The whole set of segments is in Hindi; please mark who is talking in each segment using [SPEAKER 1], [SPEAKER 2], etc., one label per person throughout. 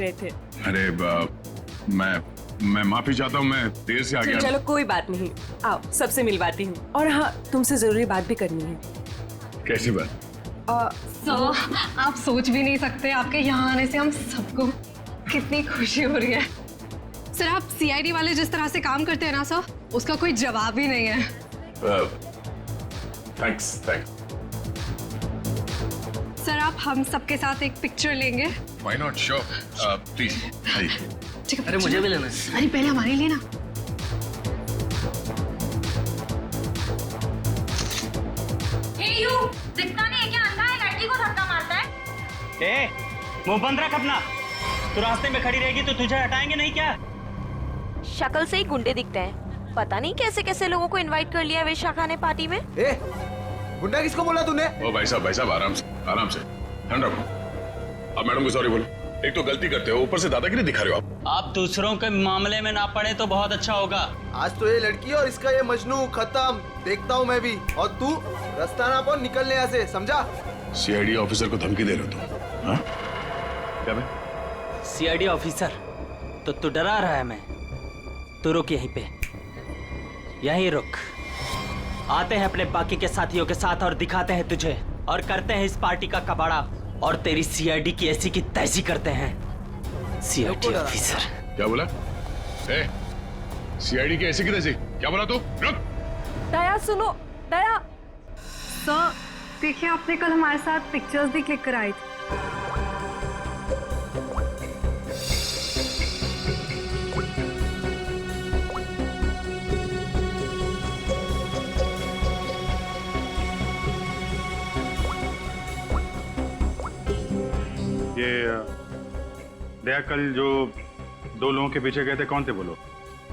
[SPEAKER 1] रहे थे।
[SPEAKER 2] अरे मैं माफी चाहता हूँ, मैं देर से आ गया।
[SPEAKER 1] चलो कोई बात नहीं, आओ सबसे मिलवाती हूँ। और हाँ, तुमसे जरूरी बात भी करनी है।
[SPEAKER 2] कैसी बात?
[SPEAKER 3] सर, आप सोच भी नहीं सकते आपके यहाँ आने से हम सबको कितनी खुशी हो रही है। सर, आप सीआईडी वाले जिस तरह से काम करते हैं ना सर, उसका कोई जवाब ही नहीं है।
[SPEAKER 2] थैंक्स।
[SPEAKER 3] सर, आप हम सबके साथ एक पिक्चर लेंगे?
[SPEAKER 2] Why not, sure, please.
[SPEAKER 3] ठीक है।
[SPEAKER 4] अरे मुझे भी लेना है।
[SPEAKER 3] अरे पहले हमारे लिए ना।
[SPEAKER 5] दिखता नहीं है क्या? अंधा है, लड़की को धक्का मारता है।
[SPEAKER 4] मुंह बंद रख अपना। तू रास्ते में खड़ी रहेगी तो तुझे हटाएंगे नहीं क्या?
[SPEAKER 6] शक्ल से ही गुंडे दिखते हैं, पता नहीं कैसे कैसे लोगों को इनवाइट कर लिया वेश्या खाने पार्टी में।
[SPEAKER 7] गुंडा किसको बोला तूने?
[SPEAKER 2] ओ भाई साहब आराम से ठंड रखो। अब मैडम को सॉरी बोलो। एक तो गलती करते हो, ऊपर से दादागिरी दिखा रहे हो आप।
[SPEAKER 4] आप दूसरों के मामले में ना पड़े तो बहुत अच्छा होगा।
[SPEAKER 7] आज तो ये लड़की और इसका ये मजनू खत्म, देखता हूँ मैं भी। और तू रास्ता ना पाओ निकलने यहाँ से, समझा?
[SPEAKER 2] सीआईडी ऑफिसर को धमकी दे रहे हो तुम? हाँ? क्या बे?
[SPEAKER 4] सीआईडी ऑफिसर तो तू डरा रहा है? मैं तू रुक यहीं पे, यहीं रुक। आते हैं अपने बाकी के साथियों के साथ और दिखाते हैं तुझे, और करते हैं इस पार्टी का कबाड़ा, और तेरी सीआईडी की ऐसी की तैसी करते हैं। सीआईडी ऑफिसर
[SPEAKER 2] क्या बोला? सीआईडी की ऐसी की तैसी क्या बोला तू? रुक।
[SPEAKER 1] दया सुनो, दया।
[SPEAKER 3] सर, देखिए आपने कल हमारे साथ पिक्चर्स भी क्लिक कराई थी।
[SPEAKER 8] ये दया कल जो 2 लोगों के पीछे गए थे, कौन थे बोलो?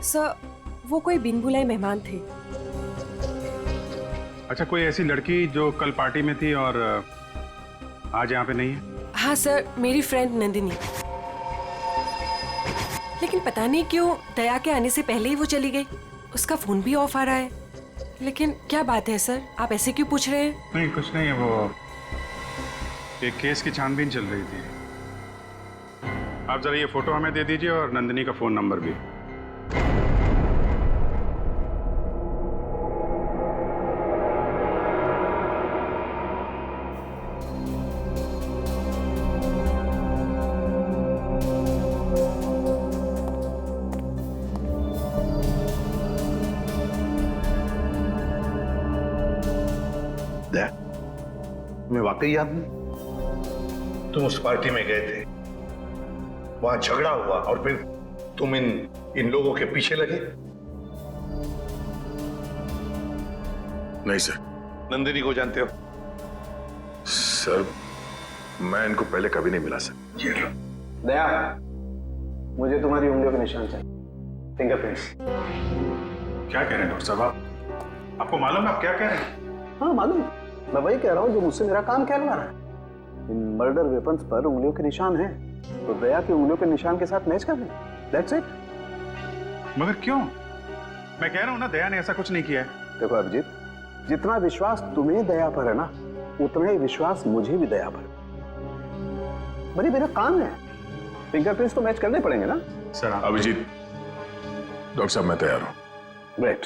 [SPEAKER 1] सर, वो कोई बिन बुलाए मेहमान थे।
[SPEAKER 8] अच्छा, कोई ऐसी लड़की जो कल पार्टी में थी और आज यहाँ पे नहीं है?
[SPEAKER 1] हाँ सर, मेरी फ्रेंड नंदिनी। लेकिन पता नहीं क्यों दया के आने से पहले ही वो चली गई। उसका फोन भी ऑफ आ रहा है। लेकिन क्या बात है सर, आप ऐसे क्यों पूछ रहे हैं?
[SPEAKER 8] नहीं, कुछ नहीं है। वो एक केस की छानबीन चल रही थी। आप जरा ये फोटो हमें दे दीजिए और नंदिनी का फोन नंबर भी।
[SPEAKER 9] तुम्हें वाकई याद नहीं? तुम उस पार्टी में गए थे, वहां झगड़ा हुआ और फिर तुम इन लोगों के पीछे लगे?
[SPEAKER 2] नहीं सर।
[SPEAKER 9] नंदिनी को जानते हो?
[SPEAKER 2] सर, मैं इनको पहले कभी नहीं मिला सर।
[SPEAKER 7] दया, मुझे तुम्हारी उंगलियों के निशान चाहिए, फिंगरप्रिंट्स।
[SPEAKER 8] क्या कह रहे हैं डॉक्टर साहब आप? आपको मालूम है आप क्या कह रहे हैं?
[SPEAKER 7] हाँ मालूम, मैं वही कह रहा हूँ जो मुझसे मेरा काम कहलवा रहा है। इन मर्डर वेपन्स पर उंगलियों के निशान हैं, तो दया की उंगलियों के निशान के साथ मैच कर दें। That's it.
[SPEAKER 8] मगर क्यों? मैं कह रहा हूँ ना, दया ने ऐसा कुछ नहीं किया है।
[SPEAKER 7] देखो अभिजीत, जितना विश्वास तुम्हें दया पर है ना, उतना ही विश्वास मुझे भी दया पर। भाई मेरा काम है, फिंगरप्रिंट्स तो मैच करने पड़ेंगे ना
[SPEAKER 8] सर।
[SPEAKER 2] अभिजीत, डॉक्टर साहब मैं तैयार हूँ।
[SPEAKER 7] ग्रेट।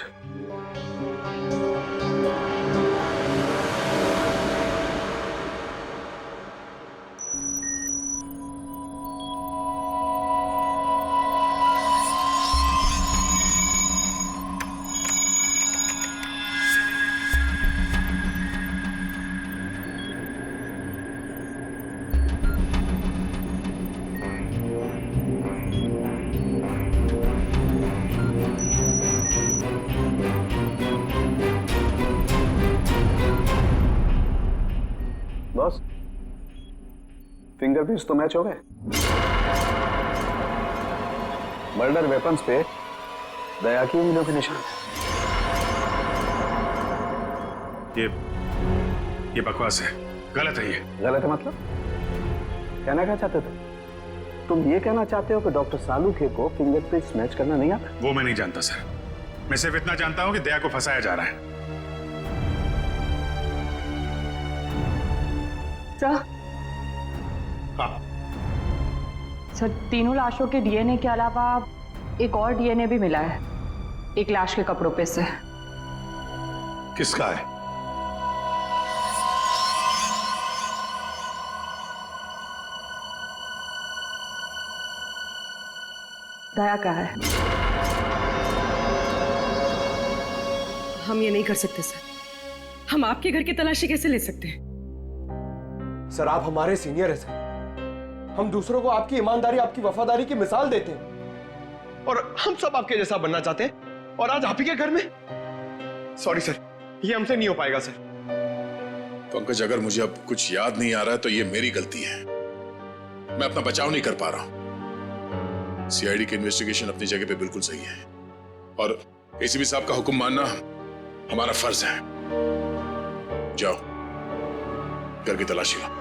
[SPEAKER 7] बॉस, फिंगरप्रिंट्स तो मैच हो गए। मर्डर वेपन्स पे दया की उंगलियों के निशान।
[SPEAKER 8] ये बकवास है, गलत है। ये
[SPEAKER 7] गलत है मतलब? कहना क्या चाहते थे? तुम ये कहना चाहते हो कि डॉक्टर सालूखे को फिंगरप्रिंट्स मैच करना नहीं आता?
[SPEAKER 8] वो मैं नहीं जानता सर। मैं सिर्फ इतना जानता हूं कि दया को फंसाया जा रहा है।
[SPEAKER 3] सर,
[SPEAKER 8] हाँ,
[SPEAKER 10] सर, तीनों लाशों के डीएनए के अलावा एक और डीएनए भी मिला है, एक लाश के कपड़ों पे से।
[SPEAKER 9] किसका है?
[SPEAKER 10] दया का है।
[SPEAKER 1] हम ये नहीं कर सकते सर। हम आपके घर की तलाशी कैसे ले सकते हैं?
[SPEAKER 11] सर, आप हमारे सीनियर हैं सर। हम दूसरों को आपकी ईमानदारी, आपकी वफादारी की मिसाल देते हैं और हम सब आपके जैसा बनना चाहते हैं, और आज आप ही के घर में। सॉरी सर, ये हमसे नहीं हो पाएगा सर।
[SPEAKER 2] पंकज, अगर मुझे अब कुछ याद नहीं आ रहा है तो ये मेरी गलती है। मैं अपना बचाव नहीं कर पा रहा हूं। सीआईडी की इन्वेस्टिगेशन अपनी जगह पे बिल्कुल सही है, और एसीपी साहब का हुक्म मानना हमारा फर्ज है। जाओ, घर की तलाशी लो।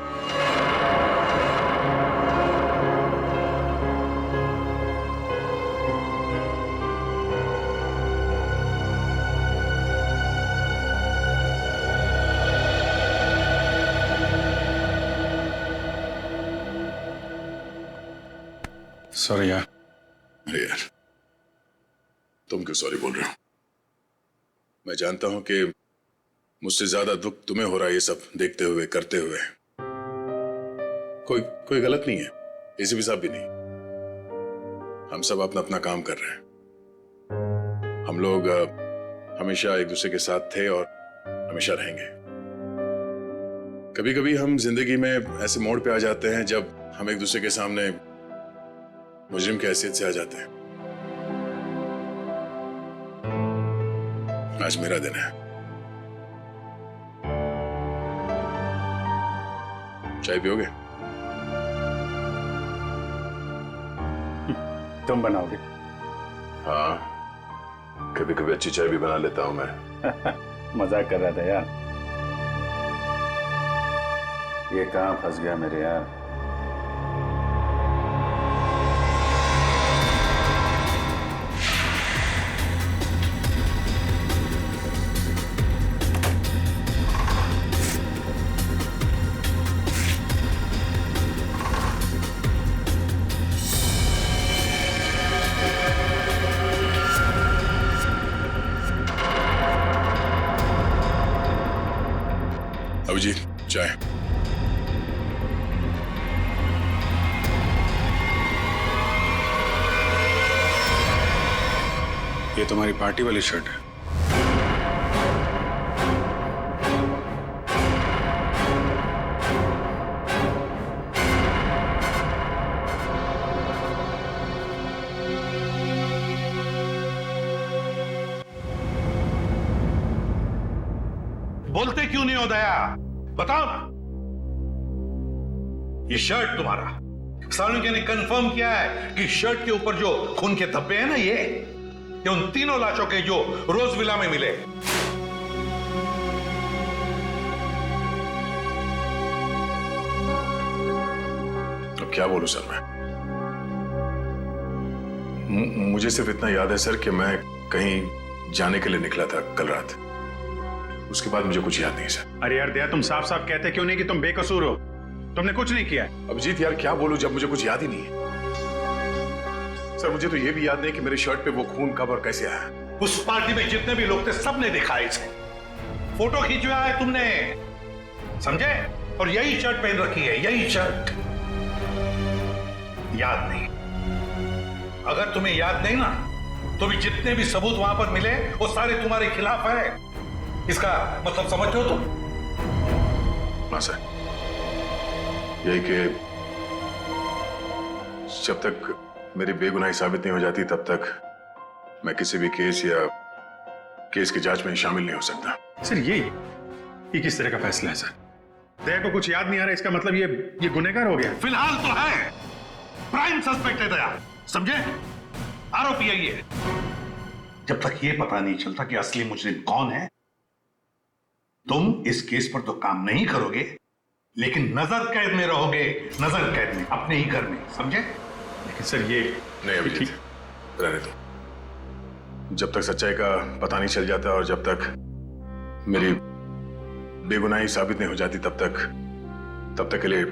[SPEAKER 8] सॉरी यार।
[SPEAKER 2] अरे यार, तुम क्यों सॉरी बोल रहे हो? मैं जानता हूं कि मुझसे ज्यादा दुख तुम्हें हो रहा है ये सब देखते हुए, करते हुए। कोई गलत नहीं है, एसीपी साहब भी नहीं। हम सब अपना अपना काम कर रहे हैं। हम लोग हमेशा एक दूसरे के साथ थे और हमेशा रहेंगे। कभी कभी हम जिंदगी में ऐसे मोड़ पे आ जाते हैं जब हम एक दूसरे के सामने मुजरिम की हैसियत से आ जाते हैं। आज मेरा दिन है। चाय पियोगे?
[SPEAKER 8] तुम बनाओगे?
[SPEAKER 2] हाँ, कभी कभी अच्छी चाय भी बना लेता हूं मैं।
[SPEAKER 8] मजाक कर रहा था यार। ये कहां फंस गया मेरे यार।
[SPEAKER 2] अभिजीत, चाय।
[SPEAKER 8] ये तुम्हारी पार्टी वाली शर्ट है।
[SPEAKER 9] बोलते क्यों नहीं हो दया? बताओ ना। ये शर्ट तुम्हारा, सालुंके ने कंफर्म किया है कि शर्ट के ऊपर जो खून के धब्बे हैं ना, ये उन तीनों लाशों के जो रोज विला में मिले।
[SPEAKER 2] अब क्या बोलूं सर मैं? मुझे सिर्फ इतना याद है सर कि मैं कहीं जाने के लिए निकला था कल रात। उसके बाद मुझे कुछ याद नहीं सर।
[SPEAKER 8] अरे यार दया, तुम साफ साफ कहते क्यों नहीं कि तुम बेकसूर हो? तुमने कुछ नहीं किया है।
[SPEAKER 2] अभिजीत यार, क्या बोलूं जब मुझे कुछ याद ही नहीं है। सर, मुझे तो ये भी याद नहीं कि मेरी शर्ट पे वो खून कब और कैसे आया।
[SPEAKER 9] उस पार्टी में जितने भी लोग थे सबने दिखा इसे। फोटो खींचवाया है तुमने, समझे? और यही शर्ट पहन रखी है, यही शर्ट। याद नहीं? अगर तुम्हें याद नहीं ना, तो भी जितने भी सबूत वहां पर मिले वो सारे तुम्हारे खिलाफ है। इसका मतलब समझ हो तुम?
[SPEAKER 2] हाँ सर, यही कि जब तक मेरी बेगुनाही साबित नहीं हो जाती तब तक मैं किसी भी केस या केस की जांच में शामिल नहीं हो सकता।
[SPEAKER 8] सर ये किस तरह का फैसला है सर? दया को कुछ याद नहीं आ रहा, इसका मतलब ये गुनहगार हो गया?
[SPEAKER 9] फिलहाल तो है, प्राइम सस्पेक्ट है दया, समझे? आरोपी है ये। जब तक ये पता नहीं चलता कि असली मुजरिम कौन है, तुम इस केस पर तो काम नहीं करोगे, लेकिन नजर कैद में रहोगे, नजर कैद में, अपने ही घर में, समझे?
[SPEAKER 8] लेकिन सर ये
[SPEAKER 2] नहीं अभिजीत, रहने दो। जब तक सच्चाई का पता नहीं चल जाता और जब तक मेरी बेगुनाही साबित नहीं हो जाती तब तक के लिए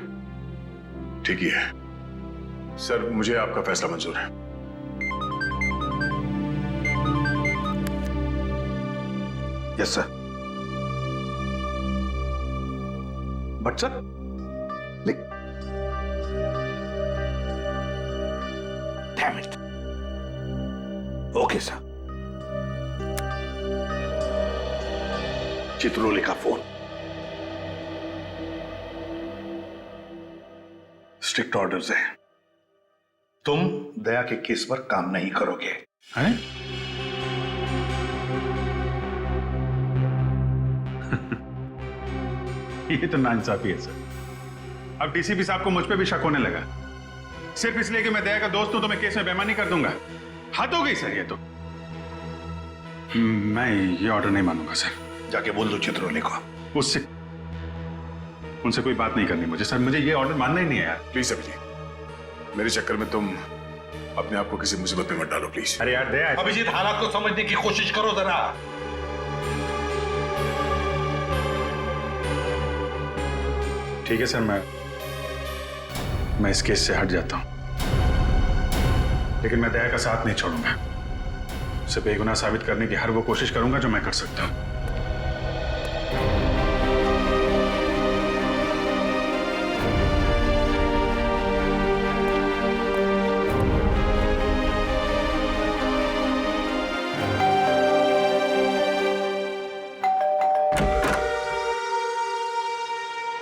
[SPEAKER 2] ठीक ही है। सर, मुझे आपका फैसला मंजूर है।
[SPEAKER 9] Yes sir. But sir, damn it. Okay sir. Chitrole का फोन। स्ट्रिक्ट ऑर्डर्स है, तुम दया के केस पर काम नहीं करोगे।
[SPEAKER 8] हैं? ये तो नाइंसाफी है सर। अब डीसीपी साहब को मुझ पे भी शक होने लगा, सिर्फ इसलिए कि मैं दया का दोस्त हूं तो मैं केस में बेईमानी कर दूंगा। हद हो गई सर ये तो। मैं ये ऑर्डर नहीं मानूंगा सर।
[SPEAKER 9] जाके बोल दो चित्रोले को।
[SPEAKER 8] उससे उनसे कोई बात नहीं करनी मुझे सर, मुझे ये ऑर्डर मानना ही नहीं है यार।
[SPEAKER 2] प्लीज अभिजीत, मेरे चक्कर में तुम अपने आप को किसी मुसीबत में मत डालो प्लीज।
[SPEAKER 8] अरे यार दया,
[SPEAKER 9] अभिजीत हालात को समझने की कोशिश करो जरा।
[SPEAKER 8] ठीक है सर, मैं इस केस से हट जाता हूं, लेकिन मैं दया का साथ नहीं छोड़ूंगा। उसे बेगुनाह साबित करने की हर वो कोशिश करूंगा जो मैं कर सकता हूं।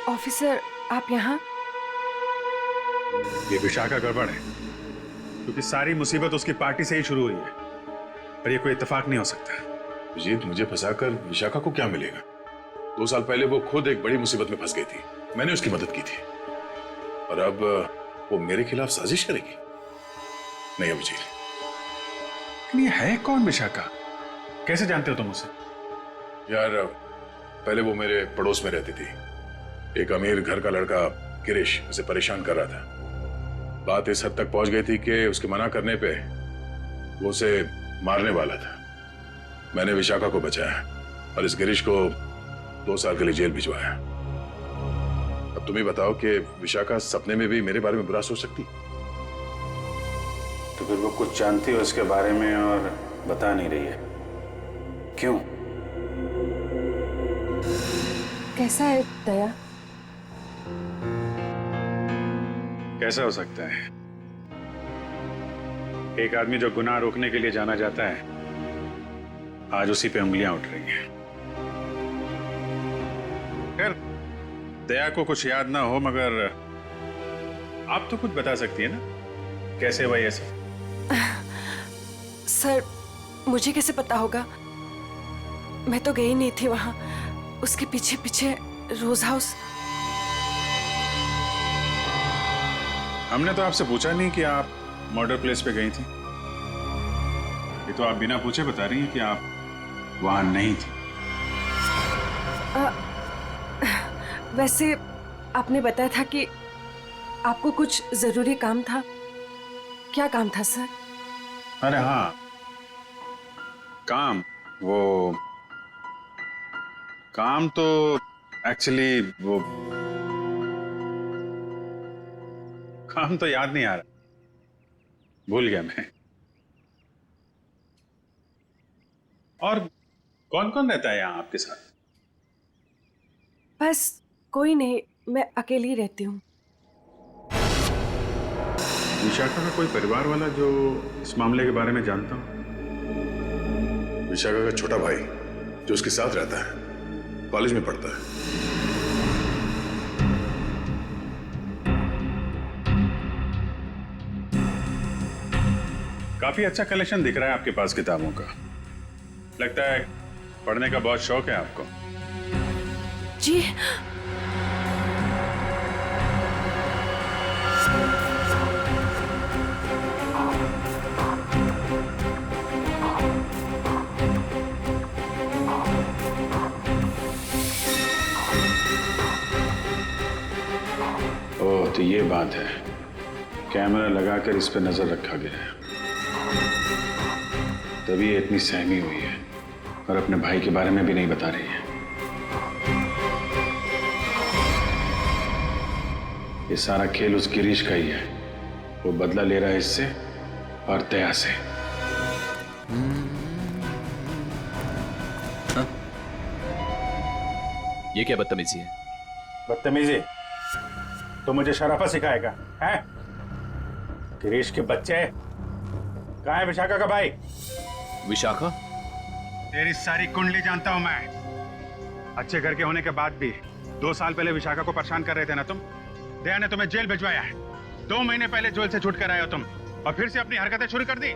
[SPEAKER 1] ऑफिसर, आप यहाँ?
[SPEAKER 8] ये विशाखा गड़बड़ है, क्योंकि सारी मुसीबत उसकी पार्टी से ही शुरू हुई है, पर ये कोई इत्तेफाक नहीं हो सकता।
[SPEAKER 2] अभिजीत, मुझे फंसाकर विशाखा को क्या मिलेगा? 2 साल पहले वो खुद एक बड़ी मुसीबत में फंस गई थी, मैंने उसकी मदद की थी, और अब वो मेरे खिलाफ साजिश करेगी? नहीं अभिजीत।
[SPEAKER 8] लेकिन ये है कौन विशाखा? कैसे जानते हो तुम उसे?
[SPEAKER 2] यार, पहले वो मेरे पड़ोस में रहती थी। एक अमीर घर का लड़का गिरीश उसे परेशान कर रहा था। बात इस हद तक पहुंच गई थी कि उसके मना करने पे वो उसे मारने वाला था। मैंने विशाखा को बचाया और इस गिरीश को 2 साल के लिए जेल भिजवाया। अब तुम ही बताओ कि विशाखा सपने में भी मेरे बारे में बुरा सोच सकती?
[SPEAKER 8] तो फिर वो कुछ जानती हो इसके बारे में और बता नहीं रही है, क्यों?
[SPEAKER 1] कैसा है दया?
[SPEAKER 8] कैसा हो सकता है? एक आदमी जो गुनाह रोकने के लिए जाना जाता है, आज उसी पे उंगलियां उठ रही हैं। खैर, दया को कुछ याद ना हो, मगर आप तो कुछ बता सकती है ना, कैसे हुआ ये सब?
[SPEAKER 1] सर, मुझे कैसे पता होगा? मैं तो गई नहीं थी वहां। उसके पीछे पीछे रोज हाउस।
[SPEAKER 8] हमने तो आपसे पूछा नहीं कि आप मर्डर प्लेस पे गई थी। ये तो आप बिना पूछे बता रही हैं कि आप वहां नहीं थी।
[SPEAKER 1] वैसे आपने बताया था कि आपको कुछ जरूरी काम था। क्या काम था सर?
[SPEAKER 8] अरे हाँ, काम तो एक्चुअली वो काम तो याद नहीं आ रहा, भूल गया मैं। और कौन कौन रहता है यहाँ आपके साथ?
[SPEAKER 1] बस कोई नहीं, मैं अकेली रहती हूँ।
[SPEAKER 8] विशाखा का कोई परिवार वाला जो इस मामले के बारे में जानता हो?
[SPEAKER 2] विशाखा का छोटा भाई जो उसके साथ रहता है, कॉलेज में पढ़ता है।
[SPEAKER 8] काफी अच्छा कलेक्शन दिख रहा है आपके पास किताबों का। लगता है पढ़ने का बहुत शौक है आपको।
[SPEAKER 1] जी।
[SPEAKER 8] ओह, तो ये बात है। कैमरा लगाकर इस पर नजर रखा गया है, तभी ये इतनी सहमी हुई है और अपने भाई के बारे में भी नहीं बता रही है। ये सारा खेल उस गिरीश का ही है। वो बदला ले रहा है इससे और दया से।
[SPEAKER 12] ये क्या बदतमीजी है?
[SPEAKER 8] बदतमीजी? तो मुझे शराफत सिखाएगा हैं? गिरीश के बच्चे, कहाँ है विशाखा का भाई?
[SPEAKER 12] विशाखा?
[SPEAKER 8] तेरी सारी कुंडली जानता हूं मैं। अच्छे घर के होने के बाद भी 2 साल पहले विशाखा को परेशान कर रहे थे ना तुम। दया ने तुम्हें जेल भिजवाया है। 2 महीने पहले जेल से छूट कर आए हो तुम और फिर से अपनी हरकतें शुरू कर दी।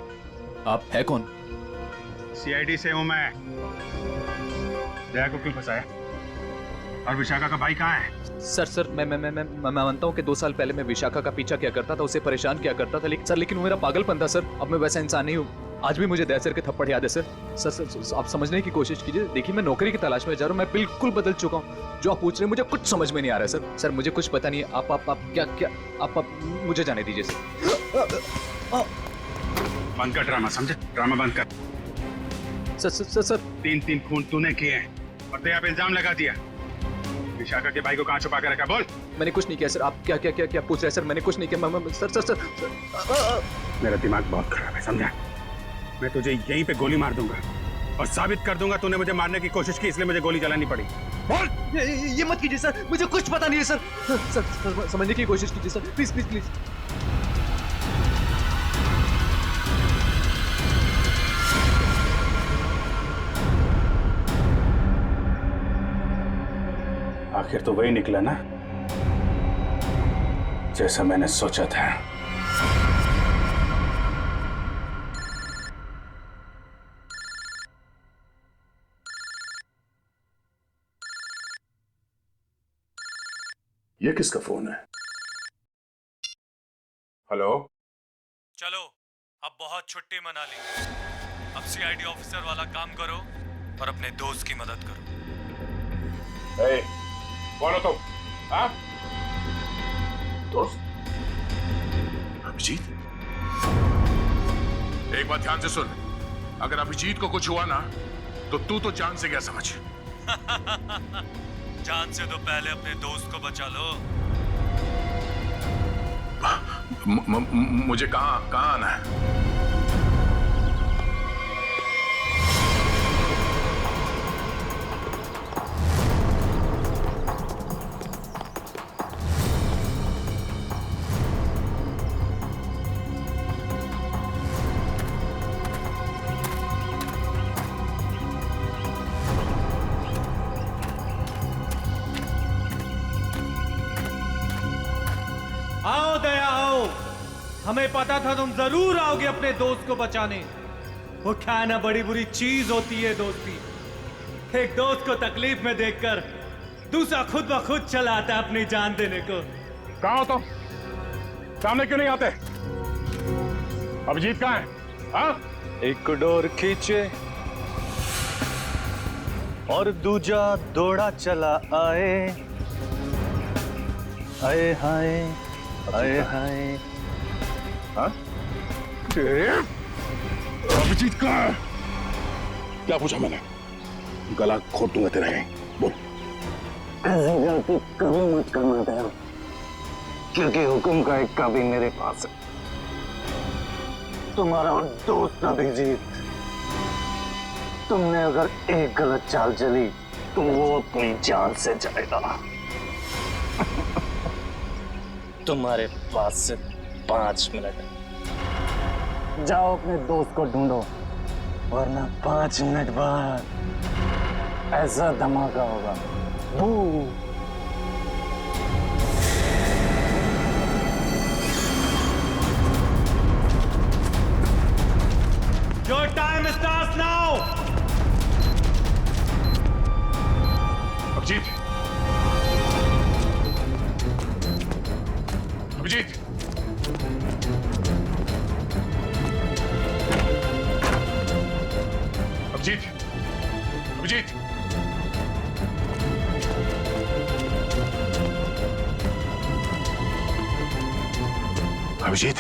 [SPEAKER 12] आप है कौन?
[SPEAKER 8] सीआईडी से हूं मैं। दया को क्यों फंसाया? और विशाखा का भाई कहाँ है?
[SPEAKER 12] सर मैं मानता हूँ कि 2 साल पहले मैं विशाखा का पीछा किया करता था, उसे परेशान किया करता था, लेकिन वो मेरा पागलपन था सर। अब मैं वैसा इंसान नहीं हूँ। आज भी मुझे दया सर के थप्पड़ याद है सर। सर आप समझने की कोशिश कीजिए। देखिए मैं नौकरी की तलाश में जा रहा हूँ। मैं बिल्कुल बदल चुका हूँ। जो आप पूछ रहे हैं मुझे कुछ समझ में नहीं आ रहा है सर। सर मुझे कुछ पता नहीं है। आप क्या आप मुझे जाने दीजिए सर।
[SPEAKER 8] बंद कर ड्रामा, समझे? ड्रामा बंद कर।
[SPEAKER 12] सर
[SPEAKER 8] 3 खून तूने किए हैं और दया पे इल्जाम लगा दिया। विशाखा के भाई को कहाँ छुपा कर रखा? बोल।
[SPEAKER 12] मैंने कुछ नहीं किया सर। आप क्या पूछ रहे हैं सर? मैंने कुछ नहीं किया। सर
[SPEAKER 8] मेरा दिमाग बहुत खराब है, समझा? मैं तुझे यहीं पे गोली मार दूंगा और साबित कर दूंगा तूने मुझे मारने की कोशिश की, इसलिए मुझे गोली चलानी पड़ी। बोल।
[SPEAKER 12] ये मत कीजिए सर, मुझे कुछ पता नहीं है सर। सर समझने की कोशिश कीजिए सर, प्लीज प्लीज प्लीज।
[SPEAKER 8] आखिर तो वही निकला ना जैसा मैंने सोचा था।
[SPEAKER 2] ये किसका फोन है?
[SPEAKER 8] हेलो।
[SPEAKER 13] चलो अब बहुत छुट्टी मना ली। अब सीआईडी ऑफिसर वाला काम करो और अपने दोस्त की मदद करो।
[SPEAKER 2] ए, कौन हो तुम? हाँ? दोस्त? अभिजीत? एक बात ध्यान से सुन, अगर अभिजीत को कुछ हुआ ना तो तू तो जान से गया समझ।
[SPEAKER 13] जान से तो पहले अपने दोस्त को बचा लो।
[SPEAKER 2] मुझे कहाँ आना है?
[SPEAKER 13] आओ दया आओ, हमें पता था तुम जरूर आओगे अपने दोस्त को बचाने। वो क्या ना बड़ी बुरी चीज होती है दोस्ती। एक दोस्त को तकलीफ में देखकर दूसरा खुद ब खुद चला आता है अपनी जान देने को।
[SPEAKER 8] कहाँ हो तुम? सामने क्यों नहीं आते? अभिजीत कहाँ है? हाँ?
[SPEAKER 13] एक डोर खींचे और दूजा दौड़ा चला आए। आए हाय आए हाय।
[SPEAKER 2] हाँ? अभिजीत कहाँ है? क्या पूछा मैंने? गला घोट दूंगा तेरा यहीं। बोल।
[SPEAKER 14] ऐसी गलती कभी मत करना दया, क्योंकि हुक्म का एक कभी मेरे पास है। तुम्हारा दोस्त अभिजीत, तुमने अगर एक गलत चाल चली तो वो अपनी जान से जाएगा। तुम्हारे पास से 5 मिनट है। जाओ अपने दोस्त को ढूंढो, वरना 5 मिनट बाद ऐसा धमाका होगा। बू।
[SPEAKER 13] Your time starts now.
[SPEAKER 2] Abhijit, Abhijit, Abhijit, Abhijit, Abhijit,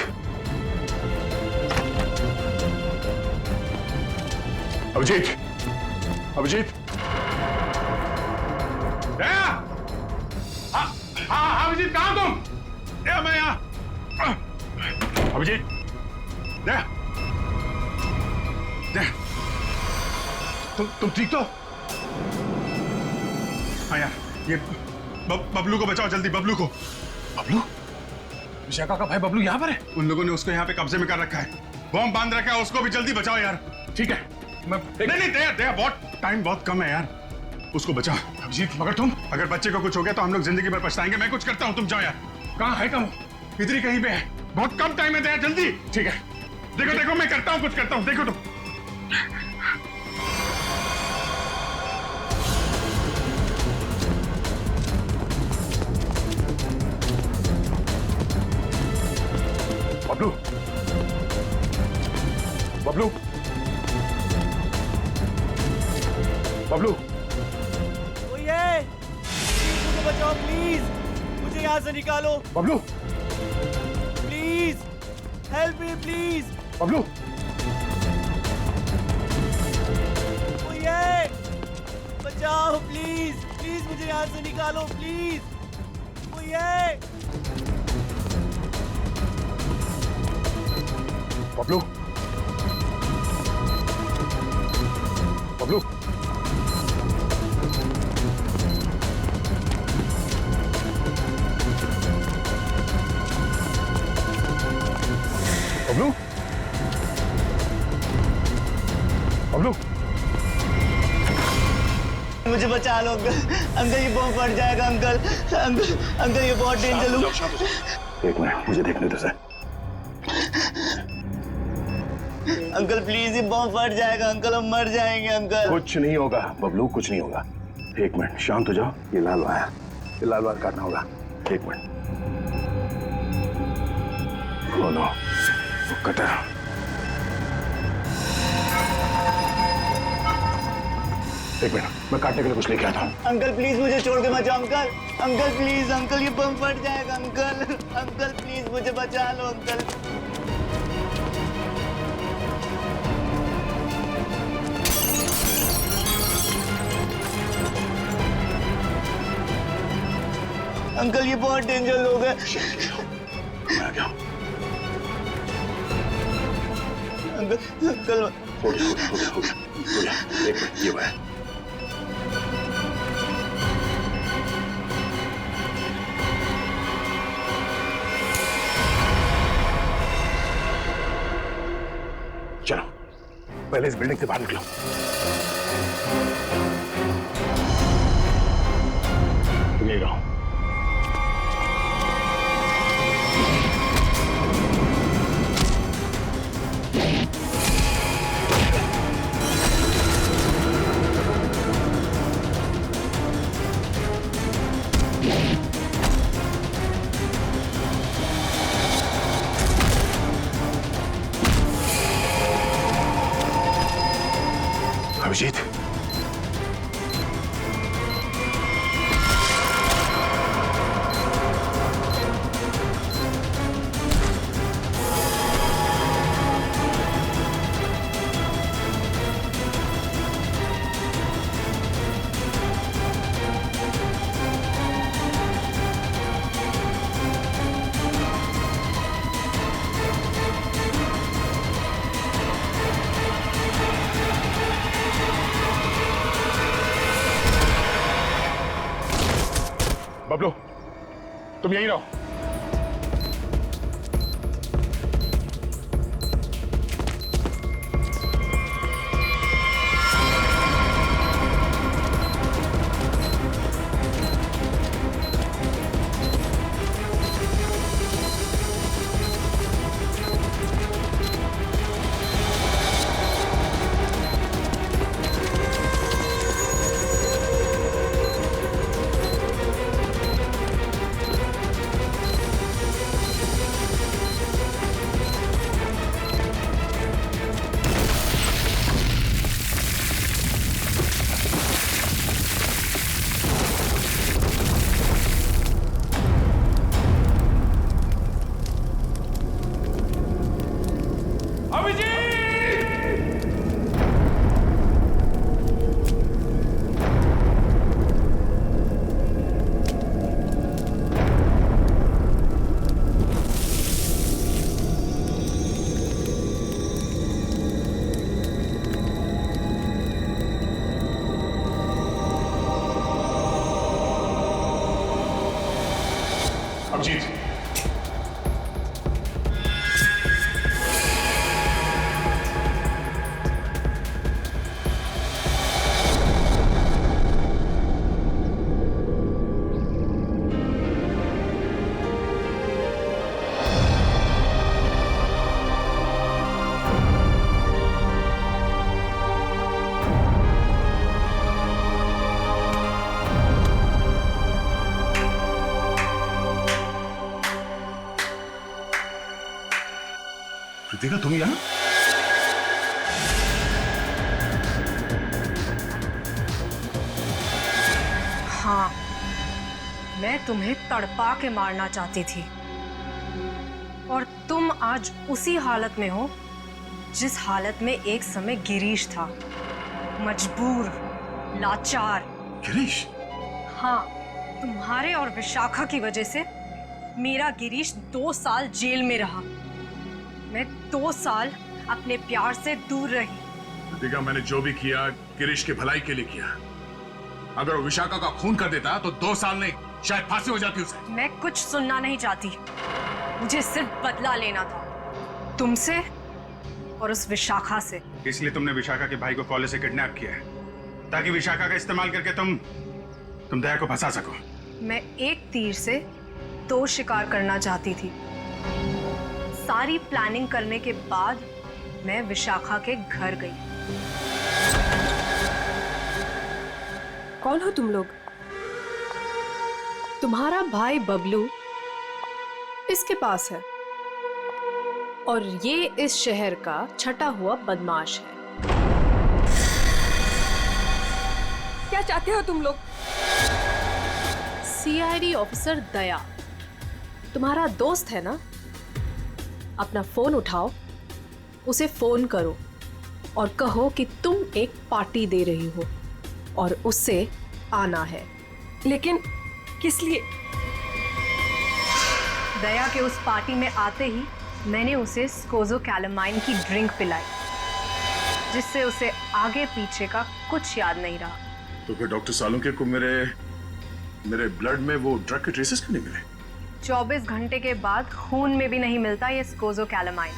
[SPEAKER 2] Abhijit, Abhijit,
[SPEAKER 8] हाँ, अभिजीत कहाँ हो तुम? मैं यहाँ। अभिजीत, दया, दया, तुम ठीक तो? हाँ यार, ये बबलू को बचाओ जल्दी, बबलू को। बबलू? विशाखा का भाई बबलू यहाँ पर है? उन लोगों ने उसको यहाँ पे कब्जे में कर रखा है, बॉम्ब बांध रखा है, उसको भी जल्दी बचाओ यार। ठीक है, नहीं दया, दया, बहुत टाइम बहुत कम है यार, उसको बचाओ। अभिजीत, मगर तुम, अगर बच्चे को कुछ हो गया तो हम लोग जिंदगी भर पछताएंगे। मैं कुछ करता हूँ, तुम जाओ यार। कहाँ है कम? इधर ही कहीं पे है, बहुत कम टाइम है, दया जल्दी। ठीक है, देखो देखो मैं करता हूँ, कुछ करता हूँ, देखो तुम। बबलू, बबलू, बबलू,
[SPEAKER 13] मुझे बचाओ प्लीज, मुझे यहाँ से निकालो।
[SPEAKER 8] Bablu,
[SPEAKER 13] please help me please.
[SPEAKER 8] Bablu,
[SPEAKER 13] ओए बचाओ प्लीज, प्लीज मुझे यहाँ से निकालो प्लीज। ओए
[SPEAKER 8] बबलू, बबलू, बबलू, बबलू,
[SPEAKER 15] मुझे बचा लो अंकल, अंकल ये बॉम्ब फट जाएगा अंकल, अंकल, अंकल ये बहुत डेंजर है।
[SPEAKER 7] एक मिनट, मुझे देखने दो सर।
[SPEAKER 15] अंकल प्लीज ये बॉम्ब फट जाएगा अंकल, हम मर जाएंगे अंकल।
[SPEAKER 7] कुछ नहीं होगा बबलू, कुछ नहीं होगा। एक मिनट, शांत हो जाओ। ये लाल वायर, ये लाल वायर काटना होगा। एक मिनट, खोलो कटा। एक मिनट, मैं काटने के लिए कुछ लेके आता हूँ।
[SPEAKER 15] अंकल प्लीज मुझे छोड़ के बचाओ अंकल, अंकल प्लीज, अंकल ये बम फट जाएगा अंकल, अंकल प्लीज मुझे बचा लो अंकल। अंकल ये बहुत डेंजर लोग हैं।
[SPEAKER 7] मैं आ गया।
[SPEAKER 15] अंकल, अंकल
[SPEAKER 7] हो गया। एक मिनट, ये वायर। चलो पहले इस बिल्डिंग से बाहर निकलो। तुम यही रहो। अभिजीत, बबलू, तुम यहीं रहो।
[SPEAKER 9] रितिका तुम यहाँ?
[SPEAKER 3] हाँ, मैं तुम्हें तड़पा के मारना चाहती थी और तुम आज उसी हालत में हो जिस हालत में एक समय गिरीश था, मजबूर, लाचार।
[SPEAKER 9] गिरीश?
[SPEAKER 3] हाँ, तुम्हारे और विशाखा की वजह से मेरा गिरीश 2 साल जेल में रहा। मैं 2 साल अपने प्यार से दूर रही।
[SPEAKER 2] रितिका, मैंने जो भी किया गिरीश की भलाई के लिए किया। अगर वो विशाखा का खून कर देता तो 2 साल नहीं, शायद फांसी हो जाती उसे।
[SPEAKER 3] मैं कुछ सुनना नहीं चाहती, मुझे सिर्फ बदला लेना था, तुमसे और उस विशाखा से।
[SPEAKER 8] इसलिए तुमने विशाखा के भाई को कॉलेज से किडनैप किया है, ताकि विशाखा का इस्तेमाल करके तुम दया को फंसा सको।
[SPEAKER 3] मैं एक तीर से 2 शिकार करना चाहती थी। सारी प्लानिंग करने के बाद मैं विशाखा के घर गई।
[SPEAKER 1] कौन हो तुम लोग?
[SPEAKER 10] तुम्हारा भाई बबलू इसके पास है और ये इस शहर का छटा हुआ बदमाश है।
[SPEAKER 1] क्या चाहते हो तुम लोग?
[SPEAKER 10] सीआईडी ऑफिसर दया तुम्हारा दोस्त है ना? अपना फोन उठाओ, उसे फोन करो और कहो कि तुम एक पार्टी दे रही हो और उससे आना है।
[SPEAKER 1] लेकिन किस लिए?
[SPEAKER 3] दया के उस पार्टी में आते ही मैंने उसे स्कोज़ोकैलामाइन की ड्रिंक पिलाई, जिससे उसे आगे पीछे का कुछ याद नहीं रहा।
[SPEAKER 2] तो फिर डॉक्टर सालुंके को मेरे ब्लड में वो ड्रग के ट्रेसेस क्यों नहीं मिले?
[SPEAKER 3] 24 घंटे के बाद खून में भी नहीं मिलता ये स्कोज़ोकैलामाइन।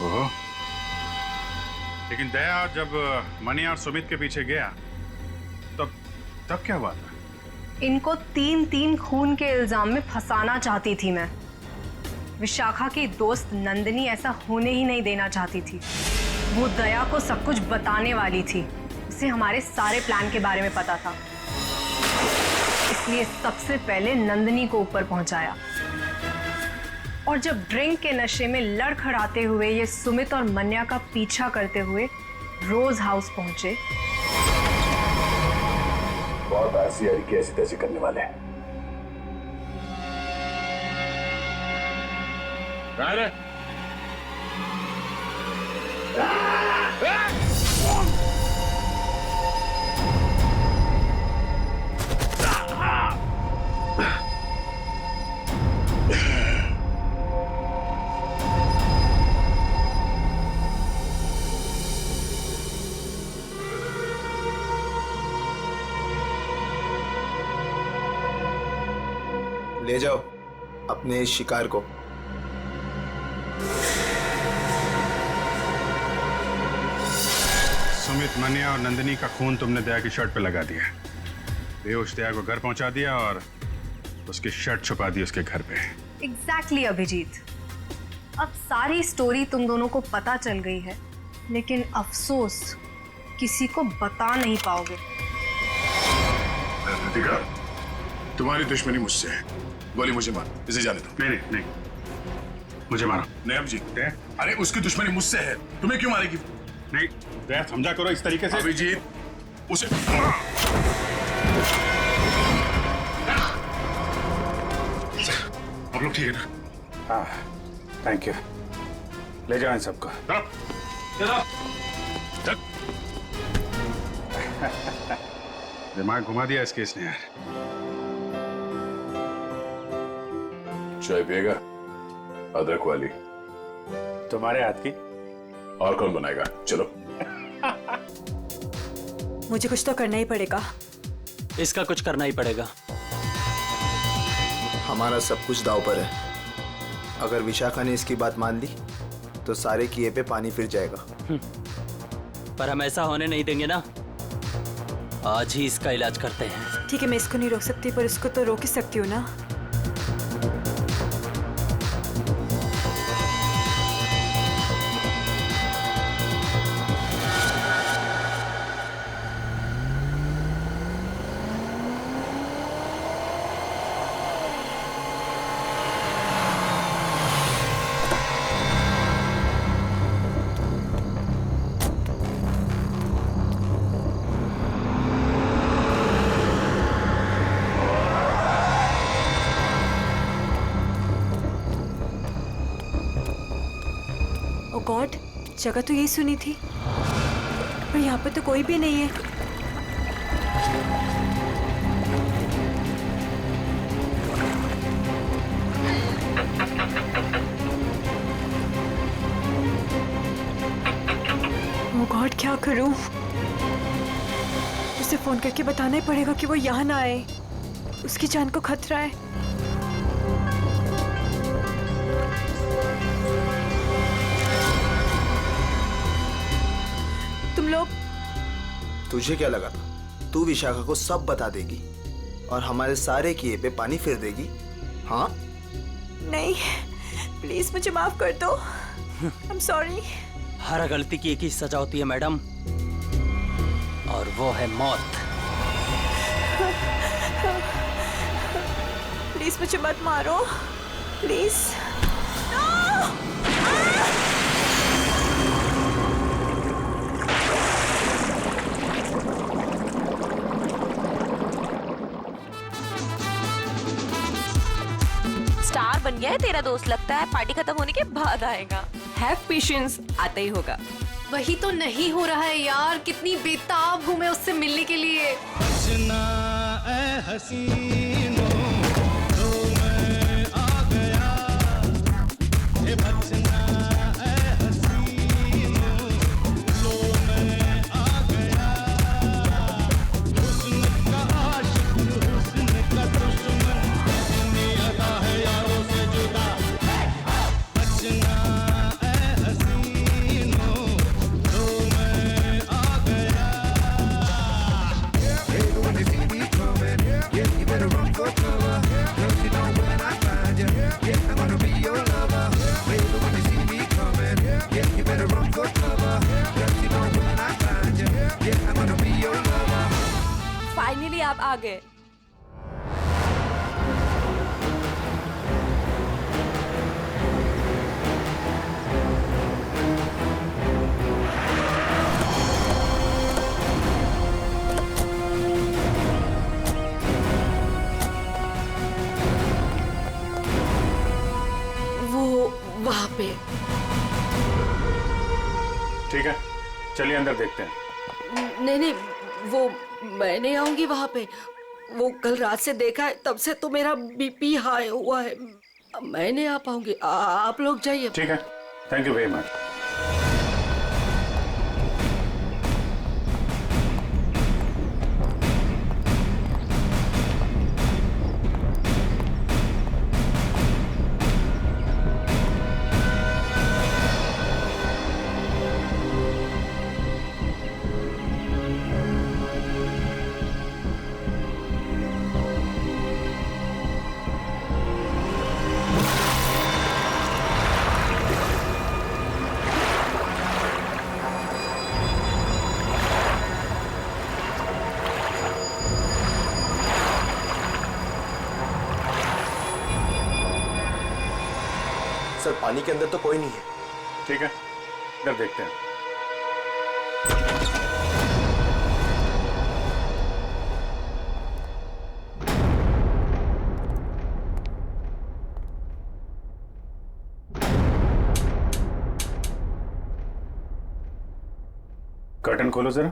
[SPEAKER 8] ओहो। लेकिन दया जब मनी और सुमित के पीछे गया तब क्या हुआ था?
[SPEAKER 3] इनको 3 खून के इल्जाम में फंसाना चाहती थी मैं। विशाखा की दोस्त नंदिनी ऐसा होने ही नहीं देना चाहती थी। वो दया को सब कुछ बताने वाली थी, उसे हमारे सारे प्लान के बारे में पता था, इसलिए सबसे पहले नंदिनी को ऊपर पहुंचाया। और जब ड्रिंक के नशे में लड़खड़ाते हुए ये सुमित और मन्या का पीछा करते हुए रोज हाउस पहुंचे,
[SPEAKER 2] बहुत सीआईडी ऐसी तैसी करने वाले हैं।
[SPEAKER 11] ले जाओ अपने इस शिकार को।
[SPEAKER 8] सुमित, मन्या और नंदिनी का खून तुमने दया की शर्ट पे लगा दिया। बेहोश दया को घर पहुंचा दिया और उसकी शर्ट छुपा दी उसके घर पे।
[SPEAKER 3] एग्जैक्टली अभिजीत, अब सारी स्टोरी तुम दोनों को पता चल गई है, लेकिन अफसोस किसी को बता नहीं पाओगे।
[SPEAKER 2] रितिका, तुम्हारी दुश्मनी मुझसे है। गोली मुझे मार, इसे जाने दो।
[SPEAKER 8] नहीं, मुझे मारो।
[SPEAKER 2] नहीं अभिजीत, अरे उसकी दुश्मनी मुझसे है, तुम्हें क्यों मारेगी?
[SPEAKER 8] नहीं दया, समझा करो इस तरीके से।
[SPEAKER 2] अभिजीत, उसे आप लोग ठीक है ना?
[SPEAKER 8] हाँ, थैंक यू। ले जाओ इन सबको। दिमाग घुमा दिया इस केस ने यार।
[SPEAKER 2] चाय पिएगा? अदरक वाली।
[SPEAKER 8] तुम्हारे हाथ की।
[SPEAKER 2] और कौन बनाएगा? चलो।
[SPEAKER 1] मुझे कुछ तो करना ही पड़ेगा।
[SPEAKER 4] इसका कुछ करना ही पड़ेगा।
[SPEAKER 11] हमारा सब कुछ दांव पर है। अगर विशाखा ने इसकी बात मान ली तो सारे किए पे पानी फिर जाएगा।
[SPEAKER 4] पर हम ऐसा होने नहीं देंगे ना। आज ही इसका इलाज करते हैं।
[SPEAKER 1] ठीक है, मैं इसको नहीं रोक सकती, पर इसको तो रोक ही सकती हूँ ना।
[SPEAKER 16] ओ गॉड, जगह तो यही सुनी थी, पर यहाँ पे तो कोई भी नहीं है। ओ गॉड, क्या करूं? उसे फोन करके बताना ही पड़ेगा कि वो यहाँ ना आए, उसकी जान को खतरा है। तुम लोग,
[SPEAKER 17] तुझे क्या लगा था तू विशाखा को सब बता देगी और हमारे सारे किए पे पानी फेर देगी? हाँ?
[SPEAKER 16] नहीं, प्लीज मुझे माफ कर दो। I am sorry.
[SPEAKER 4] हर गलती की एक ही सजा होती है मैडम, और वो है मौत।
[SPEAKER 16] प्लीज मुझे मत मारो, प्लीज।
[SPEAKER 6] स्टार बन गया है तेरा दोस्त, लगता है पार्टी खत्म होने के बाद आएगा।
[SPEAKER 1] हैव पेशेंस, आता ही होगा।
[SPEAKER 10] वही तो नहीं हो रहा है यार, कितनी बेताब हूँ मैं उससे मिलने के लिए।
[SPEAKER 16] फाइनली आप आ गए।
[SPEAKER 1] वो वहां पे।
[SPEAKER 8] ठीक है, चलिए अंदर देखते हैं।
[SPEAKER 1] नहीं नहीं, वो मैं नहीं आऊंगी वहां पे। वो कल रात से देखा है, तब से तो मेरा बीपी हाई हुआ है। मैं नहीं आ पाऊंगी, आप लोग जाइए।
[SPEAKER 8] ठीक है, thank you very much.
[SPEAKER 11] Sir, पानी के अंदर तो कोई नहीं है।
[SPEAKER 8] ठीक है, इधर देखते हैं। कर्टन खोलो जरा।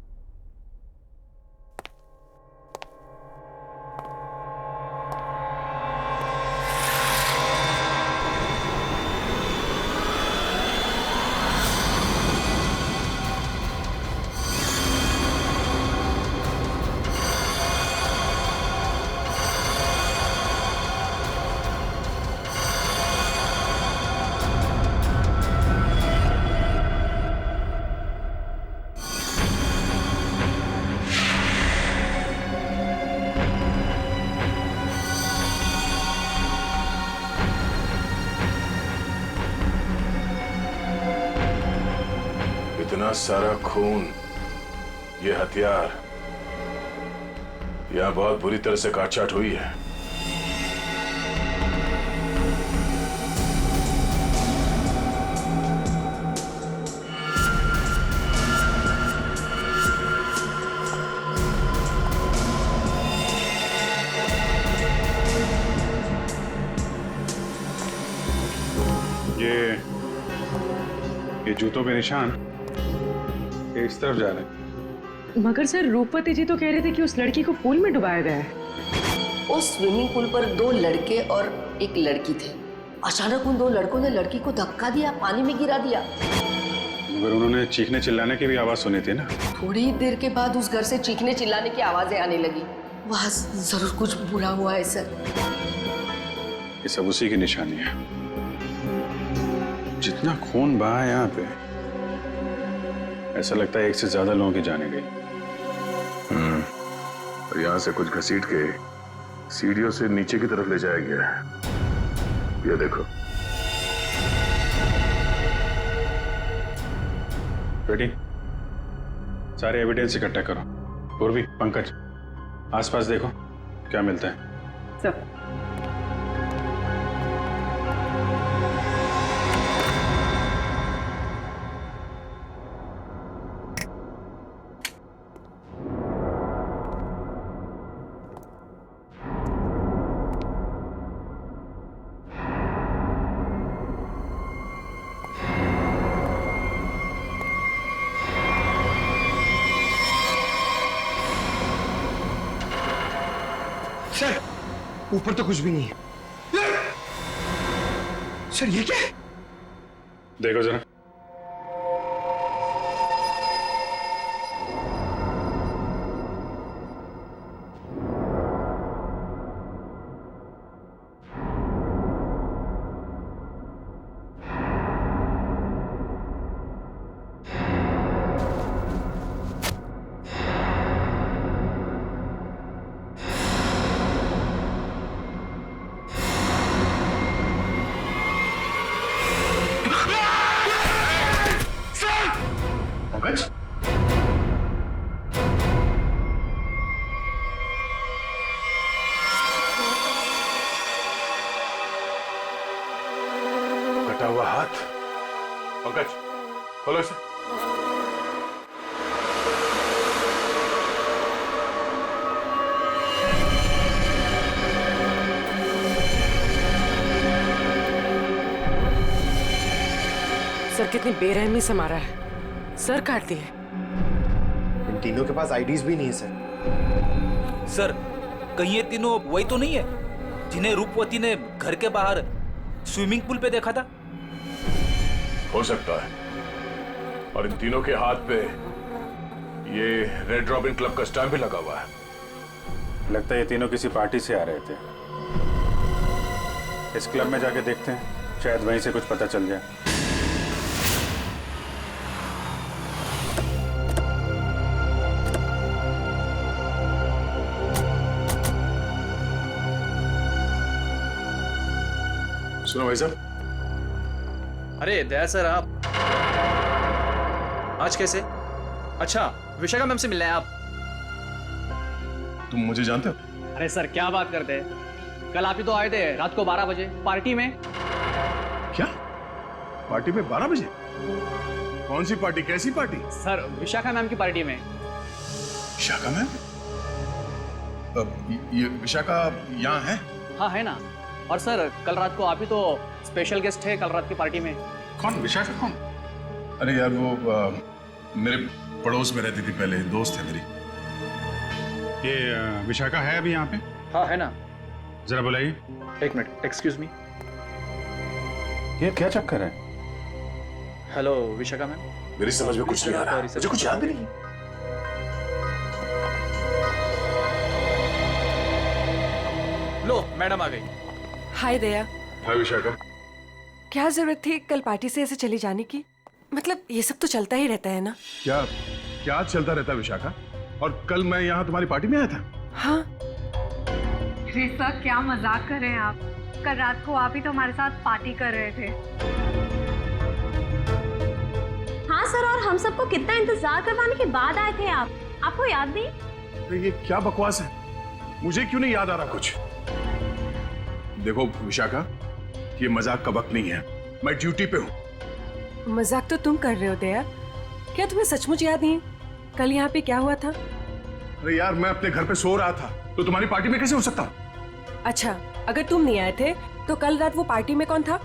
[SPEAKER 2] इतना सारा खून, ये हथियार, यहां बहुत बुरी तरह से काटछाट हुई है।
[SPEAKER 8] ये जूतों के निशान ये इस तरफ जा रहे हैं।
[SPEAKER 18] मगर सर रूपवती जी तो कह रहे थे कि उस लड़की को पूल में डुबाया गया है।
[SPEAKER 1] उस स्विमिंग पूल पर 2 लड़के और एक लड़की थे। अचानक उन 2 लड़कों ने लड़की को धक्का दिया, पानी में गिरा दिया।
[SPEAKER 8] मगर उन्होंने चीखने चिल्लाने की भी आवाज सुनी थी ना।
[SPEAKER 1] थोड़ी देर के बाद उस घर से चीखने चिल्लाने की आवाजें आने लगी। वहां जरूर कुछ बुरा हुआ है सर।
[SPEAKER 8] ये सब उसी की निशानी है। जितना खून बहा है यहाँ पे, ऐसा लगता है 1 से ज्यादा लोगों की जाने गई।
[SPEAKER 2] और यहाँ से कुछ घसीट के सीढ़ियों से नीचे की तरफ ले जाया गया है। ये देखो।
[SPEAKER 8] रेडी? सारे एविडेंस इकट्ठा करो। पूर्वी, पंकज, आसपास देखो क्या मिलता है।
[SPEAKER 18] सर
[SPEAKER 11] सर ऊपर तो कुछ भी नहीं है। सर ये क्या है?
[SPEAKER 8] देखो जरा।
[SPEAKER 2] कटा हुआ हाथ। पंकज, खोलो इसे।
[SPEAKER 18] सर कितनी बेरहमी से मारा है, सर काट दिए।
[SPEAKER 11] इन तीनों के पास आईडीज भी नहीं है सर।
[SPEAKER 19] सर कहीं ये तीनों वही तो नहीं है जिन्हें रूपवती ने घर के बाहर स्विमिंग पूल पे देखा था?
[SPEAKER 2] हो सकता है। और इन तीनों के हाथ पे ये रेड रॉबिन क्लब का स्टैम्प भी लगा हुआ है।
[SPEAKER 8] लगता है ये तीनों किसी पार्टी से आ रहे थे। इस क्लब में जाके देखते हैं, शायद वहीं से कुछ पता चल जाए।
[SPEAKER 2] सुनो भाई साहब।
[SPEAKER 12] अरे दया सर, आप आज कैसे? अच्छा, विशाखा मैम से मिलना है आप?
[SPEAKER 2] तुम मुझे जानते हो?
[SPEAKER 12] अरे सर क्या बात करते हैं, कल आप ही तो आए थे रात को 12 बजे पार्टी में।
[SPEAKER 2] क्या पार्टी में 12 बजे? कौन सी पार्टी, कैसी पार्टी?
[SPEAKER 12] सर विशाखा मैम की पार्टी में।
[SPEAKER 2] विशाखा मैम? ये विशाखा यहाँ है?
[SPEAKER 12] हाँ है ना। और सर कल रात को आप ही तो स्पेशल गेस्ट है कल रात की पार्टी में।
[SPEAKER 2] कौन विशाखा? कौन? अरे यार वो मेरे पड़ोस में रहती थी पहले, दोस्त है मेरी।
[SPEAKER 8] ये विशाखा है अभी यहाँ पे?
[SPEAKER 12] हाँ है ना।
[SPEAKER 8] जरा बुलाइए।
[SPEAKER 12] एक मिनट, एक्सक्यूज मी।
[SPEAKER 8] ये क्या चक्कर है?
[SPEAKER 12] Hello Vishakha ma'am.
[SPEAKER 2] मेरी समझ में कुछ नहीं आ रहा, मुझे कुछ याद भी नहीं।
[SPEAKER 12] लो मैडम आ गई।
[SPEAKER 18] हाय दया।
[SPEAKER 2] हाय विशाखा।
[SPEAKER 18] क्या जरूरत थी कल पार्टी से ऐसे चली जाने की? मतलब ये सब तो चलता ही रहता है ना।
[SPEAKER 2] क्या क्या चलता रहता है विशाखा? और कल मैं यहाँ तुम्हारी पार्टी में आया था।
[SPEAKER 18] हाँ।
[SPEAKER 3] अरे सर क्या मजाक कर रहे हैं आप? कल रात को आप ही तो हमारे साथ पार्टी कर रहे थे।
[SPEAKER 5] हाँ सर, और हम सबको कितना इंतजार करवाने के बाद आए थे आप, आपको याद नहीं?
[SPEAKER 2] अरे ये क्या बकवास है, मुझे क्यों नहीं याद आ रहा कुछ? देखो विशाखा, ये मजाक का वक्त नहीं है, मैं ड्यूटी पे हूँ।
[SPEAKER 18] मजाक तो तुम कर रहे हो दया, क्या तुम्हें सचमुच याद नहीं कल यहाँ पे क्या हुआ था?
[SPEAKER 2] अरे यार मैं अपने घर पे सो रहा था, तो तुम्हारी पार्टी में कैसे हो सकता?
[SPEAKER 18] अच्छा, अगर तुम नहीं आए थे तो कल रात वो पार्टी में कौन था?